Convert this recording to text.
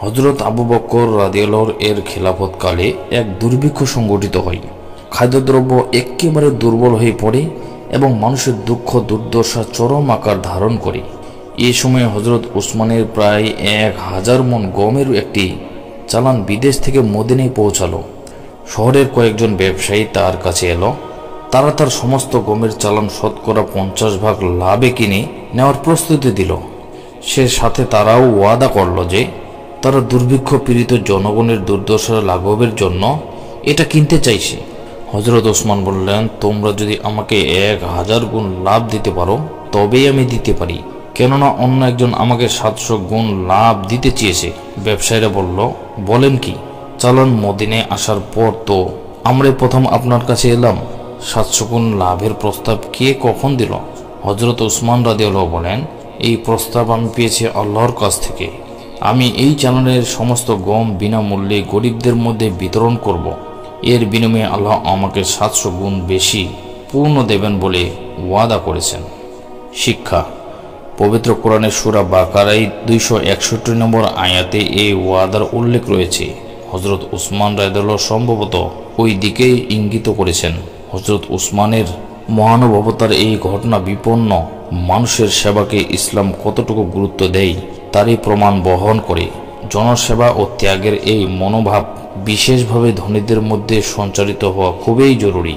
হযরত আবু বকর রাদিয়াল্লাহু এর খিলাফতকালে এক দুর্ভিক্ষ সংঘটিত হয়। খাদ্যদ্রব্য একেবারে দুর্বল হয়ে পড়ে এবং মানুষের দুঃখ দুর্দশা চরম আকার ধারণ করে। এ সময় হযরত উসমানের প্রায় 1000 মণ গমের একটি চালান বিদেশ থেকে মদিনায় পৌঁছালো। শহরের কয়েকজন ব্যবসায়ী তার কাছে এলো। তারা তার সমস্ত গমের চালান শতকরা 50 ভাগ লাভে কিনে নেওয়ার প্রস্তুতি দিল। সে সাথে তারাও ওয়াদা করল যে তারা দুর্ভিক্ষ পীড়িত জনগণের দুর্দশা লাঘবের জন্য এটা কিনতে চাইছে। হযরত ওসমান বললেন, তোমরা যদি আমাকে 1000 গুণ লাভ দিতে পারো তবেই আমি দিতে পারি, কেননা অন্য একজন আমাকে 700 গুণ লাভ দিতে চেয়েছে। ব্যবসায়ীরা বলল, বলেন কি? চালান মদিনায় আসার পর তো আমরাই প্রথম আপনার কাছে এলাম। 700 গুণ লাভের প্রস্তাব কে কখন দিল? হযরত উসমান রাদিয়াল্লাহু বলেন, এই প্রস্তাব আমি পেয়েছি আল্লাহর কাছ থেকে। আমি এই চালানের সমস্ত গম বিনামূল্যে গরিবদের মধ্যে বিতরণ করব। এর বিনিময়ে আল্লাহ আমাকে 700 গুণ বেশি পূর্ণ দেবেন বলে ওয়াদা করেছেন। শিক্ষা: পবিত্র কোরআনের সূরা বাকারায় 261 নম্বর আয়াতে এই ওয়াদার উল্লেখ রয়েছে। হযরত উসমান রাদিয়াল্লাহু সম্ভবত ওই দিকেই ইঙ্গিত করেছেন। হযরত উসমানের মহানুভবতার এই ঘটনা বিপন্ন মানুষের সেবাকে ইসলাম কতটুকু গুরুত্ব দেয় তারই প্রমাণ বহন করে। জনসেবা ও ত্যাগের এই মনোভাব বিশেষভাবে ধনীদের মধ্যে সঞ্চারিত হওয়া খুবই জরুরি।